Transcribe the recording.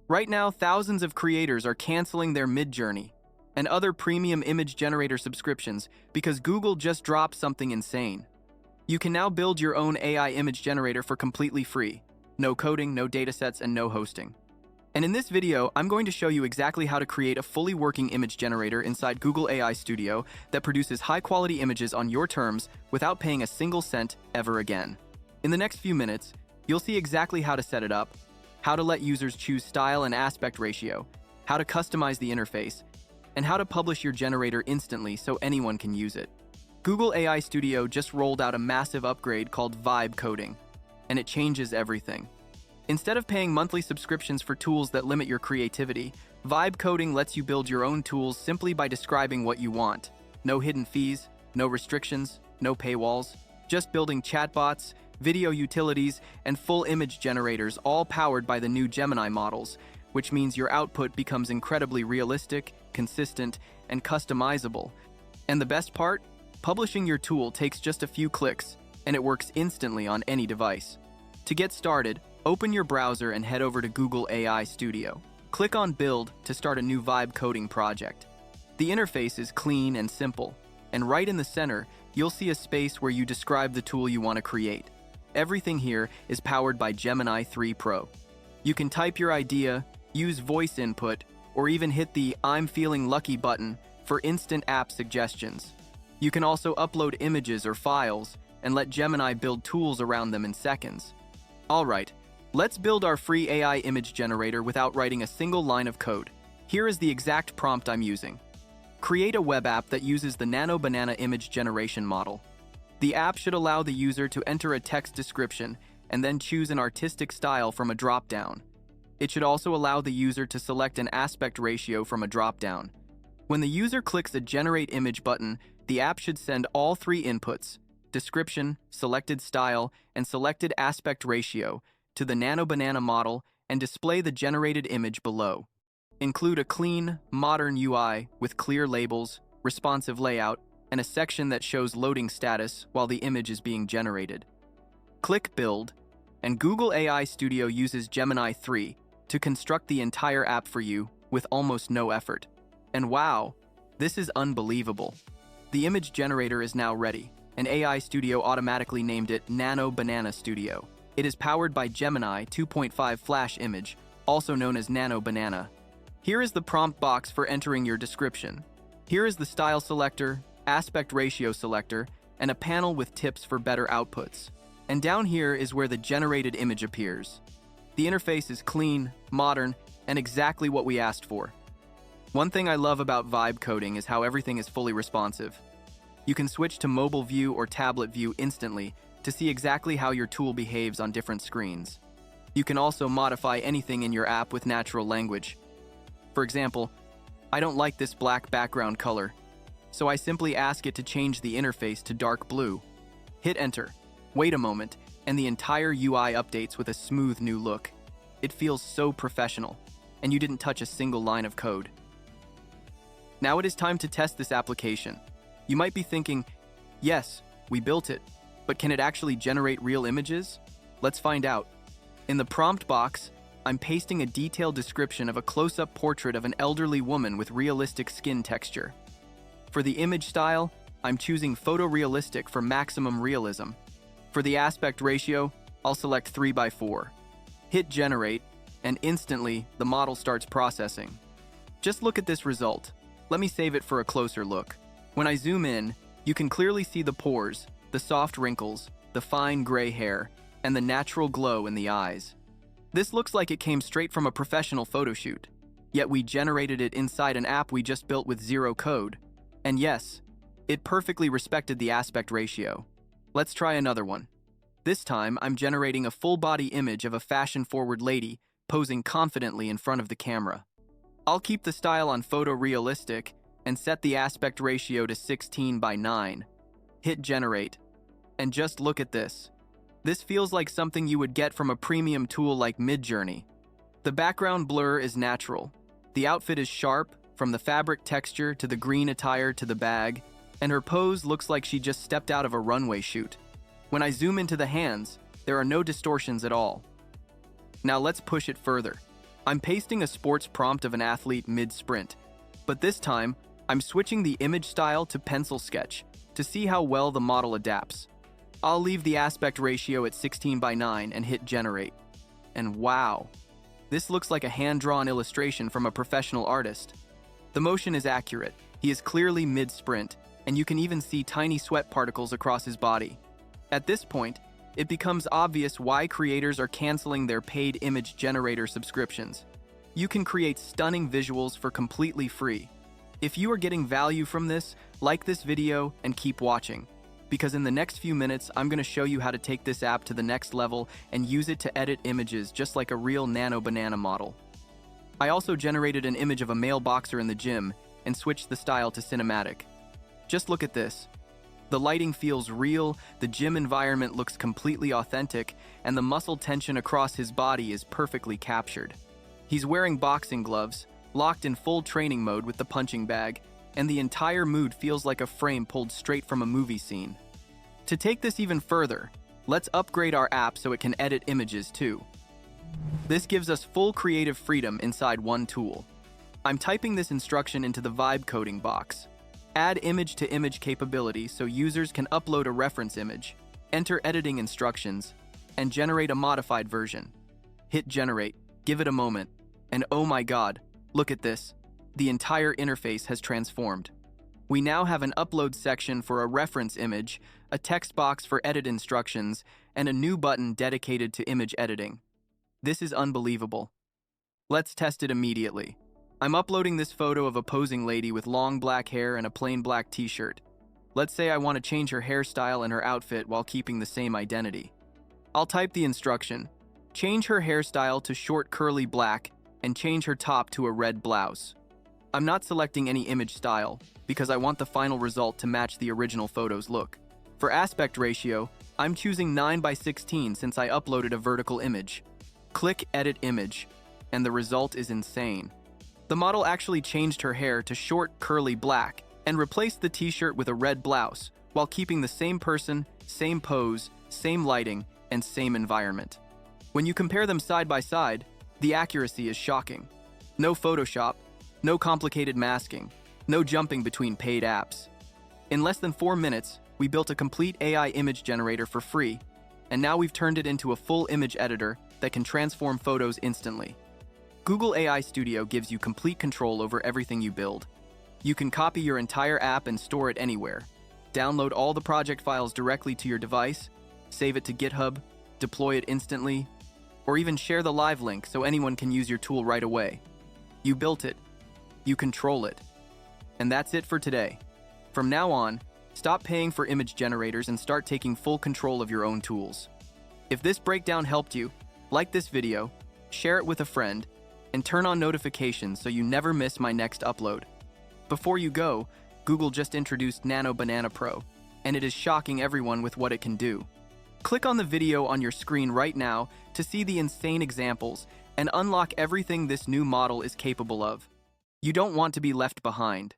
Right now, thousands of creators are canceling their Midjourney and other premium image generator subscriptions because Google just dropped something insane. You can now build your own AI image generator for completely free. No coding, no datasets, and no hosting. And in this video, I'm going to show you exactly how to create a fully working image generator inside Google AI Studio that produces high-quality images on your terms without paying a single cent ever again. In the next few minutes, you'll see exactly how to set it up, how to let users choose style and aspect ratio, how to customize the interface, and how to publish your generator instantly so anyone can use it. Google AI Studio just rolled out a massive upgrade called Vibe Coding, and it changes everything. Instead of paying monthly subscriptions for tools that limit your creativity, Vibe Coding lets you build your own tools simply by describing what you want. No hidden fees, no restrictions, no paywalls, just building chatbots, video utilities, and full image generators, all powered by the new Gemini models, which means your output becomes incredibly realistic, consistent, and customizable. And the best part? Publishing your tool takes just a few clicks, and it works instantly on any device. To get started, open your browser and head over to Google AI Studio. Click on Build to start a new Vibe Coding project. The interface is clean and simple, and right in the center, you'll see a space where you describe the tool you want to create. Everything here is powered by Gemini 3 Pro. You can type your idea, use voice input, or even hit the "I'm feeling lucky" button for instant app suggestions. You can also upload images or files and let Gemini build tools around them in seconds. Alright, let's build our free AI image generator without writing a single line of code. Here is the exact prompt I'm using. Create a web app that uses the Nano image generation model. The app should allow the user to enter a text description and then choose an artistic style from a drop-down. It should also allow the user to select an aspect ratio from a drop-down. When the user clicks the Generate Image button, the app should send all three inputs, description, selected style, and selected aspect ratio, to the Nano model and display the generated image below. Include a clean, modern UI with clear labels, responsive layout, and a section that shows loading status while the image is being generated. Click Build, and Google AI Studio uses Gemini 3 to construct the entire app for you with almost no effort. And wow, this is unbelievable. The image generator is now ready, and AI Studio automatically named it Nano Studio. It is powered by Gemini 2.5 Flash Image, also known as Nano. Here is the prompt box for entering your description. Here is the style selector, aspect ratio selector, and a panel with tips for better outputs. And down here is where the generated image appears. The interface is clean, modern, and exactly what we asked for. One thing I love about Vibe Coding is how everything is fully responsive. You can switch to mobile view or tablet view instantly to see exactly how your tool behaves on different screens. You can also modify anything in your app with natural language. For example, I don't like this black background color, so I simply ask it to change the interface to dark blue. Hit enter. Wait a moment, and the entire UI updates with a smooth new look. It feels so professional, and you didn't touch a single line of code. Now it is time to test this application. You might be thinking, yes, we built it, but can it actually generate real images? Let's find out. In the prompt box, I'm pasting a detailed description of a close-up portrait of an elderly woman with realistic skin texture. For the image style, I'm choosing photorealistic for maximum realism. For the aspect ratio, I'll select 3:4. Hit generate, and instantly, the model starts processing. Just look at this result. Let me save it for a closer look. When I zoom in, you can clearly see the pores, the soft wrinkles, the fine gray hair, and the natural glow in the eyes. This looks like it came straight from a professional photo shoot. Yet we generated it inside an app we just built with zero code. And yes, it perfectly respected the aspect ratio. Let's try another one. This time, I'm generating a full-body image of a fashion-forward lady posing confidently in front of the camera. I'll keep the style on photorealistic and set the aspect ratio to 16:9. Hit generate. And just look at this. This feels like something you would get from a premium tool like Midjourney. The background blur is natural. The outfit is sharp, from the fabric texture to the green attire to the bag, and her pose looks like she just stepped out of a runway shoot. When I zoom into the hands, there are no distortions at all. Now let's push it further. I'm pasting a sports prompt of an athlete mid-sprint, but this time, I'm switching the image style to pencil sketch to see how well the model adapts. I'll leave the aspect ratio at 16:9 and hit generate. And wow, this looks like a hand-drawn illustration from a professional artist. The motion is accurate, he is clearly mid-sprint, and you can even see tiny sweat particles across his body. At this point, it becomes obvious why creators are canceling their paid image generator subscriptions. You can create stunning visuals for completely free. If you are getting value from this, like this video and keep watching, because in the next few minutes, I'm going to show you how to take this app to the next level and use it to edit images just like a real nano banana model. I also generated an image of a male boxer in the gym and switched the style to cinematic. Just look at this. The lighting feels real, the gym environment looks completely authentic, and the muscle tension across his body is perfectly captured. He's wearing boxing gloves, locked in full training mode with the punching bag, and the entire mood feels like a frame pulled straight from a movie scene. To take this even further, let's upgrade our app so it can edit images too. This gives us full creative freedom inside one tool. I'm typing this instruction into the vibe coding box. Add image-to-image capability so users can upload a reference image, enter editing instructions, and generate a modified version. Hit generate, give it a moment, and oh my god, look at this. The entire interface has transformed. We now have an upload section for a reference image, a text box for edit instructions, and a new button dedicated to image editing. This is unbelievable. Let's test it immediately. I'm uploading this photo of a posing lady with long black hair and a plain black t-shirt. Let's say I want to change her hairstyle and her outfit while keeping the same identity. I'll type the instruction. Change her hairstyle to short curly black and change her top to a red blouse. I'm not selecting any image style because I want the final result to match the original photo's look. For aspect ratio, I'm choosing 9:16 since I uploaded a vertical image. Click Edit Image, and the result is insane. The model actually changed her hair to short, curly black and replaced the t-shirt with a red blouse while keeping the same person, same pose, same lighting, and same environment. When you compare them side by side, the accuracy is shocking. No Photoshop, no complicated masking, no jumping between paid apps. In less than 4 minutes, we built a complete AI image generator for free, and now we've turned it into a full image editor that can transform photos instantly. Google AI Studio gives you complete control over everything you build. You can copy your entire app and store it anywhere. Download all the project files directly to your device, save it to GitHub, deploy it instantly, or even share the live link so anyone can use your tool right away. You built it. You control it. And that's it for today. From now on, stop paying for image generators and start taking full control of your own tools. If this breakdown helped you, like this video, share it with a friend, and turn on notifications so you never miss my next upload. Before you go, Google just introduced Nano Banana Pro, and it is shocking everyone with what it can do. Click on the video on your screen right now to see the insane examples and unlock everything this new model is capable of. You don't want to be left behind.